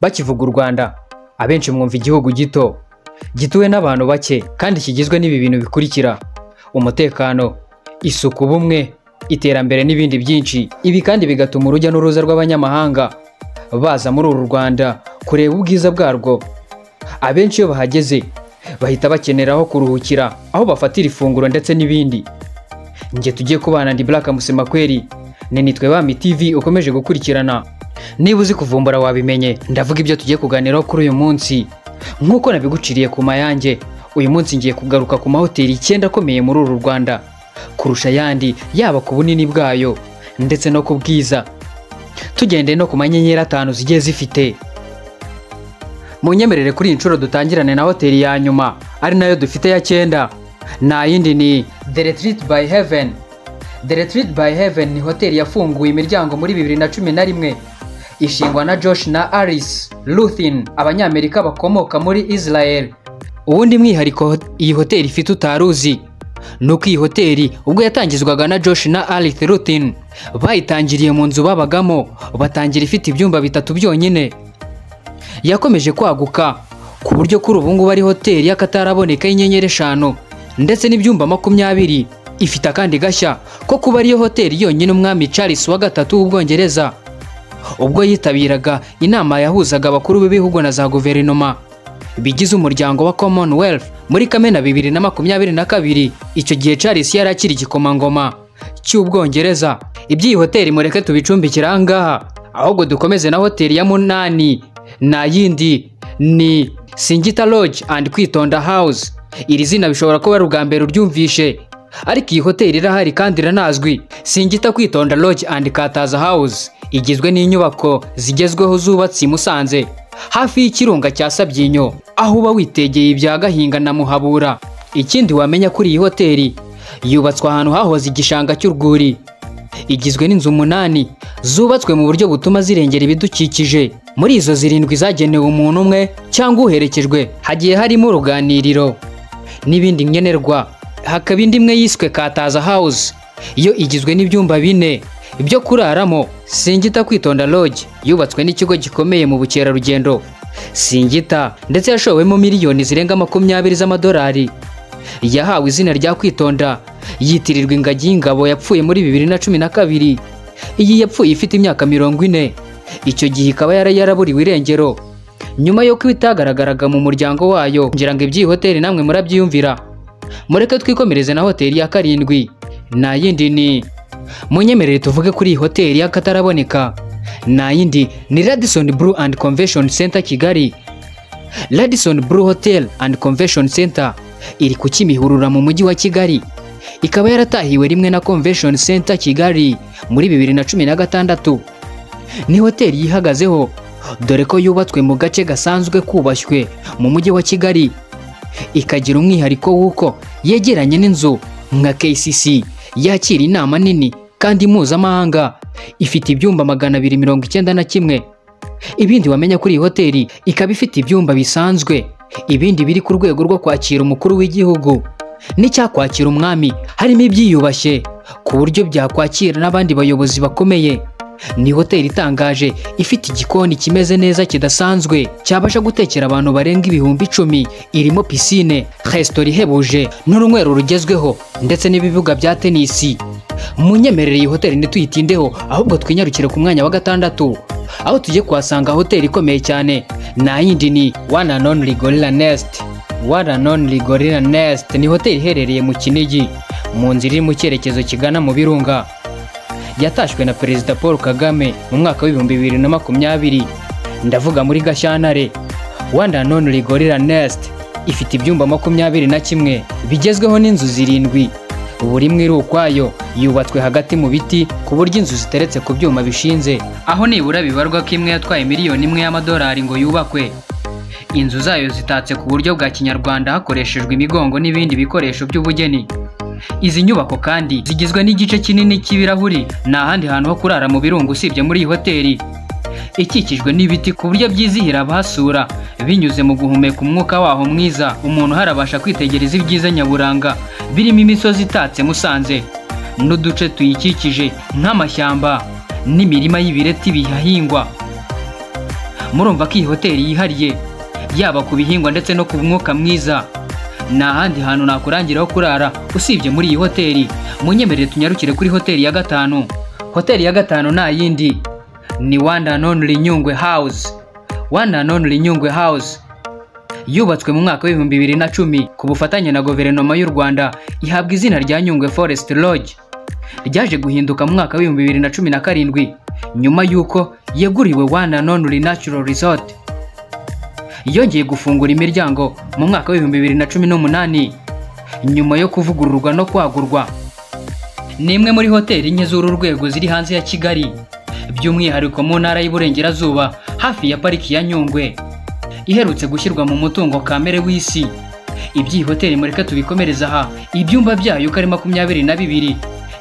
Bakivuga u Rwanda, abenshi mwumva igihugu gito, gituwe n'abantu bake kandi kigizwe n'ibi bintu bikurikira: umutekano, isuku, ubumwe, iterambere n'ibindi byinshi. Ibi kandi bigatuma urujya n'uruza rw'abanyamahanga baza muri uru Rwanda kureba ubwiza bwarwo. Abenshi iyo bahageze bahita bakeneraho kuruhukira, aho bafatira ifunguro ndetse n'ibindi. Nge tugiye kubana ndi Black Musemakweli, nitwe Bami TV ukomeje gukurikirana. Niba uzi kuvumbura wabimenye, ndavuga ibyo tugiye kuganiraho kuri uyu munsi. Nk'uko nabiguciriye ku mayange, uyu munsi ngiye kugaruka ku mahoteli 9 akomeye muri uru Rwanda kurusha yandi, yaba ku bunini bwayo ndetse no ku bwiza. Tugende no ku manyenyeri 5 zigiye zifite. Munyemerere kuri inshuro dutangirane na hoteli ya nyuma, ari nayo dufite ya 9. Na yindi ni The Retreat by Heaven. The Retreat by Heaven ni hoteli yafunguye imiryango muri 2011. Ishingwa na Josh na Alice Ruthin, abanyamerika bakomoka muri Israel. Ubundi mwihariko iyi hoteli ifite utaruzi nuko iyi hoteli ubwo yatangizwaga na Josh na Alice Ruthin, bayitangiriye mu nzu babagamo, batangira ifite ibyumba 3 byonyine. Yakomeje kwaguka ku buryo kuri ubu ngubu ari hoteli y'akataraboneka y'inyenyeri 5 ndetse n'ibyumba 20. Ifite akandi gashya ko kuba ariyo hoteli yonyine umwami Charles wa gatatu w'Ubwongereza ubwo yitabiraga inama yahuzaga abakuru b'ibihugu na za guverinoma bigize umuryango wa Commonwealth muri Kamena 2022. Icyo gihe Charles yari akiri igikomangoma cy'Ubwongereza. Iby'iyi hoteli mureke tubicumbikira ngaha, ahubwo dukomeze na hoteli ya 8. Na yindi ni Singita Lodge and Kwitonda House. Iri zina bishobora kuba ari ubwa mbere uryumvishe, ariko iyi hoteli irahari kandi iranazwi. Singita Kwitonda Lodge and Kataza House igizwe n'inyubako zigezweho zubatse i Musanze hafi y'ikirunga cya Sabyinyo, aho uba witegeye ibya Gahinga na Muhabura. Ikindi wamenya kuri iyi hoteli, yubatswe ahantu hahoze igishanga cy'urwuri. Igizwe n'inzu 8 zubatswe mu buryo butuma zirengera ibidukikije. Muri izo 7 zagenewe umuntu umwe cyangwa uherekejwe, hagiye harimo uruganiriro n'ibindi nkenerwa. Hakaba indi imwe yiswe Kataza House, iyo igizwe n'ibyumba 4 byo kuraramo. Singita Kwitonda Lodge yubatswe n'ikigo gikomeye mu bukerarugendo Singita, ndetse yashowemo miliyoni zirenga 20 z'amadolari. Yahawe izina rya Kwitonda yitirirwa ingagi y'ingabo yapfuye muri 2012. Iyi yapfuye ifite imyaka 40. Icyo gihe ikaba yaraburiwe irengero nyuma yo kwitagaragaraga mu muryango wayo. Ngira ngo iby'iyi hoteli namwe murabyiyumvira. Mureke twikomereze na hoteli ya 7. Na yindi ni, munyemerere tuvuge kuri iyi hoteli y'akataraboneka. Na yindi ni Radisson Blu and Convention Center Kigali. Radisson Blu Hotel and Convention Center iri ku Kimihurura mu mujyi wa Kigali. Ikaba yaratahiwe rimwe na Convention Center Kigali muri 2016. Ni hoteli yihagazeho dore ko yubatswe mu gace gasanzwe kubashywe mu mujyi wa Kigali. Ikagira umwihariko w'uko yegeranye n'inzu nka KCC yakira inama nini kandi mpuzamahanga. Ifite ibyumba 291. Ibindi wamenya kuri iyi hoteli, ikaba ifite ibyumba bisanzwe, ibindi biri ku rwego rwo kwakira umukuru w'igihugu n'icyakwakira umwami, harimo ibyiyubashye ku buryo byakwakira n'abandi bayobozi bakomeye. Ni hoteli itangaje, ifite igikoni kimeze neza kidasanzwe cyabasha gutekera abantu barenga 10,000. Irimo piscine, restaurant ihebuje n'urunywero rugezweho ndetse n'ibibuga bya tenisi. Munyemerere iyi hoteli ntituyitindeho, ahubwo twinyarukire ku mwanya wa 6 aho tujye kuhasanga hoteli ikomeye cyane. Na yindi ni One and Only Gorilla Nest. One and Only Gorilla Nest ni hoteli iherereye mu Kinigi, mu nzira iri mu cyerekezo kigana mu Birunga. Yatashwe na Perezida Paul Kagame mu mwaka wa 2020. Ndavuga muri Gashyantare. One and Only Gorilla Nest ifite ibyumba 21 bigezweho n'inzu 7, buri imwe iri ukwayo. Yubatswe hagati mu biti ku buryo inzu ziteretse ku byuma bishinze, aho nibura bibarwa ko imwe yatwaye miliyoni 1 y'amadolari ngo yubakwe. Inzu zayo zitatse ku buryo bwa kinyarwanda hakoreshejwe imigongo n'ibindi bikoresho by'ubugeni. Izi nyubako kandi zigizwe n'igice kinini cy'ibirahuri. Nta handi hantu ho kurara mu Birunga usibye muri iyi hoteli. Ikikijwe n'ibiti ku buryo byizihira abahasura binyuze mu guhumeka umwuka waho mwiza. Umuntu harabasha kwitegereza ibyiza nyaburanga birimo imisozi itatse Musanze n'uduce tuyikikije nk'amashyamba n'imirima y'ibireti bihahingwa. murumva ko iyi hoteli yihariye yaba ku bihingwa ndetse no ku mwuka mwiza. Nta handi hantu nakurangiraho kurara usibye muri iyi hoteli. Munyemerere tunyarukire kuri hoteli ya gatanu. Hoteli ya gatanu nta yindi ni One and Only Nyungwe House. One and Only Nyungwe House yubatswe mu mwaka w'ibihumbi 2010 ku bufatanye na guverinoma y'u Rwanda, ihabwa izina rya Nyungwe Forest Lodge. Ryaje guhinduka mu mwaka w'ibihumbi 2017 nyuma y'uko yeguriwe One and Only Natural Resort. Yongeye gufungura imiryango mu mwaka w'ibihumbi 2018 nyuma yo kuvugururwa no kwagurwa. Ni imwe muri hoteli enye z'uru rwego ziri hanze ya Kigali, by'umwihariko mu ntara y'Iburengerazuba hafi ya pariki ya Nyungwe, iherutse gushyirwa mu mutungo kamere w'isi. Iby'iyi hoteli mureke tubikomereza aha. Ibyumba byayo uko ari 22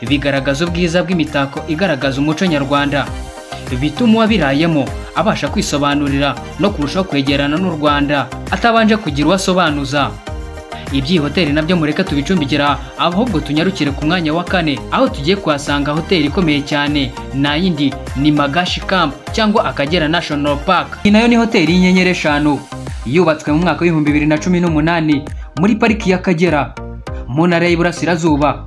bigaragaza ubwiza bw'imitako igaragaza umuco nyarwanda, bituma uwabirayemo abasha kwisobanurira no kurushaho kwegerana n'u Rwanda atabanje kugira uwasobanuza. Iby'iyi hoteli nabyo mureke tubicumbikira, ahubwo tunyarukire ku mwanya wa 4 aho tugiye kuhasanga hoteli ikomeye cyane, na yindi ni Magashi Camp cyangwa Akagera National Park. Iyi nayo ni hoteli y'inyenyeri 5 yubatswe mu mwaka w'ibihumbi 2018 muri pariki y'Akagera mu ntara y'Iburasirazuba.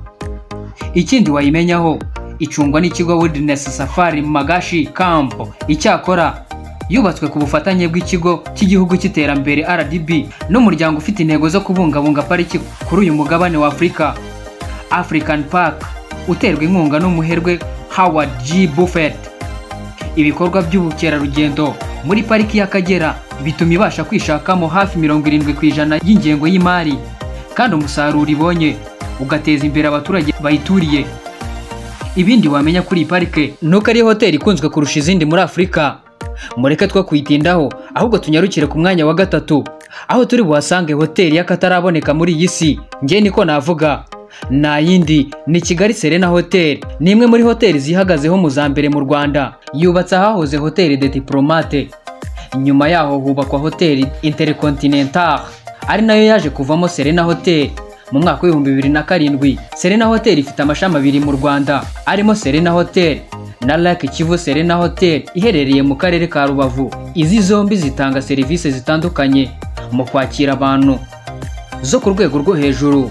Ikindi wayimenyaho, icungwa n'ikigo Wilderness Safari Magashi Camp. Icyakora yubatswe ku bufatanye bw'ikigo cy'igihugu cy'iterambere RDB n'umuryango ufite intego zo kubungabunga pariki kuri uyu mugabane wa Afrika, African Park, uterwa inkunga n'umuherwe Howard G. Buffett. Ibikorwa by'ubukerarugendo muri pariki y'Akagera bituma ibasha kwishakamo hafi 70% y'ingengo y'imari, kandi umusaruro ibonye ugateza imbere abaturage bayituriye. Ibindi wamenya kuri iyi parike nuko ari hoteli ikunzwe kurusha izindi muri Afrika. Mureke two kuyitindaho, ahubwo tunyarukire ku mwanya wa 3 aho turi buhasange hoteli y'akataraboneka muri iyi si. Nge niko navuga, na yindi ni Kigali Serena Hotel. Ni imwe muri hoteli zihagazeho mu za mbere mu Rwanda. Yubatse ahahoze hoteli de Diplomate, nyuma yaho hubakwa hoteli Intercontinental ari nayo yaje kuvamo Serena Hotel mu mwaka w'ibihumbi 2007. Serena Hotel ifite amashami 2 mu Rwanda, arimo Serena Hotel na Lake Kivu Serena Hotel iherereye mu karere ka Rubavu. Izi zombi zitanga serivisi zitandukanye mu kwakira abantu zo ku rwego rwo hejuru.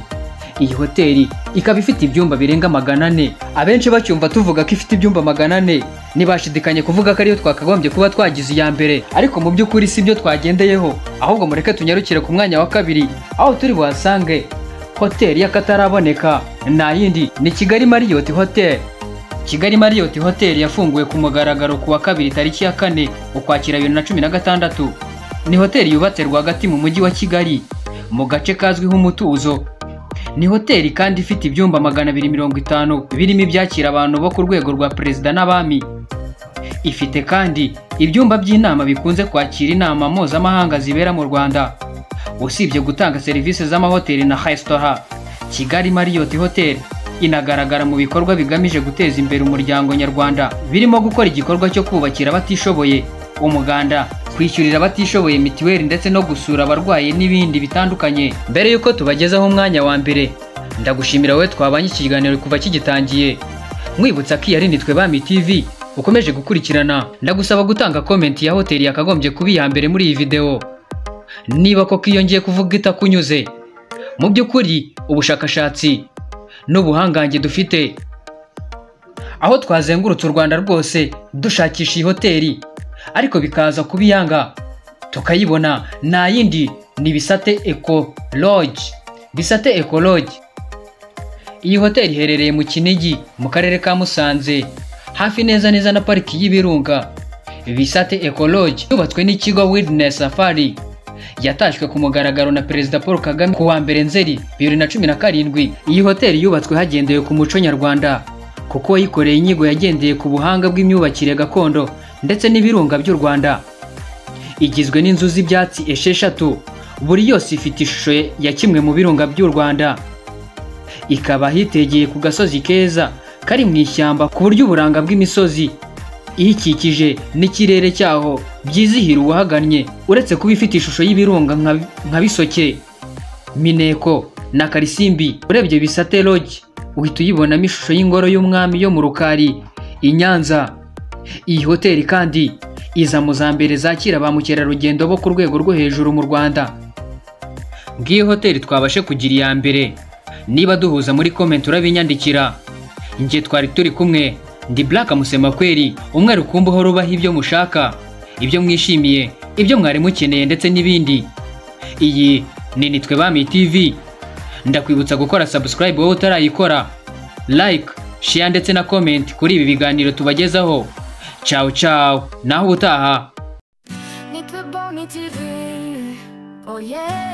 Iyi hoteli ikaba ifite ibyumba birenga 400. Abenshi bacyumva tuvuga ko ifite ibyumba 400 nibashidikanye kuvuga ko ariyo twakagombye kuba twagize iya mbere, ariko mu by'ukuri si byo twagendeyeho. Ahubwo mureke tunyarukire ku mwanya wa 2 aho turi buhasange hoteli y'akataraboneka, na yindi ni Kigali Marriott Hotel. Kigali Marriott Hotel yafunguwe ku mugaragaro ku wa 2 tariki ya 4 Ukwakira 2016. Ni hoteli yubatse rwagati mu mujyi wa Kigali mu gace kazwiho umutuzo. Ni hoteli kandi ifite ibyumba 250 birimo ibyakira abantu bo ku rwego rwa perezida n'abami. Ifite kandi ibyumba by'inama bikunze kwakira inama mpuzamahanga zibera mu Rwanda. Usibye gutanga serivisi z'amahoteli na restaurant, Kigali Marriott Hotel inagaragara mu bikorwa bigamije guteza imbere umuryango nyarwanda, birimo gukora igikorwa cyo kubakira abatishoboye, umuganda, kwishyurira abatishoboye mitiweli ndetse no gusura abarwayi n'ibindi bitandukanye. Mbere yuko tubagezaho umwanya wa mbere, ndagushimira wowe twabanye ikiganiro kuva kigitangiye. Mwibutsa ko ari nitwe Bami TV ukomeje gukurikirana. Ndagusaba gutanga comment ya hoteli yakagombye kuba iya mbere muri iyi video. Niba koko yongeye kuvuga itakunyuze, mu by'ukuri ubushakashatsi n'ubuhangange dufite, aho twazengurutse u Rwanda rwose dushakisha iyi hoteli, ariko bikaza kubiyanga tukayibona, na yindi ni Bisate Eco Lodge. Bisate Eco Lodge, iyi hoteli iherereye mu Kinigi mu karere ka Musanze, hafi neza na pariki y'Ibirunga. Bisate Eco Lodge yubatswe n'ikigo Wilderness Safari, yatashywe ku mugaragaro na Perezida Paul Kagame ku wa 1 Nzeri 2017. Iyi hoteli yubatswe hagendewe ku muco nyarwanda, kuko yikoreye inyigo yagendeye ku buhanga bw'imyubakire gakondo ndetse n'ibirunga by'u Rwanda. Igizwe n'inzu z'ibyatsi 6, buri yose ifite ishusho ya kimwe mu birunga by'u Rwanda. Ikaba hitegeye ku gasozi keza kari mu ishyamba, ku buryo uburanga bw'imisozi ihikikije n'ikirere cyaho byizihira uwahagannye. Uretse kuba ifite ishusho y'ibirunga nka Bisoke, Mineko na Karisimbi, urebye Bisate Lodge uhita uyibonamo ishusho y'ingoro y'umwami yo mu Rukari i Nyanza. Iyi hoteli kandi iza mu za mbere zakira ba mukerarugendo bo ku rwego rwo hejuru mu Rwanda. Ngiyo hoteli twabashe kugira iya mbere, niba duhuza muri comment urabinyandikira. Nje twari turi kumwe, ndi Black Musemakweli, umwe rukumbi ho rubaho ibyo mushaka, ibyo mwishimiye, ibyo mwari mukeneye ndetse n'ibindi. Iyi ni Nitwe Bami TV. Ndakwibutsa gukora subscribe wowe utarayikora, like, share ndetse na comment kuri ibi biganiro tubagezaho. Ciao ciao, naho utaha. Nitwe Bami TV, oh yeah.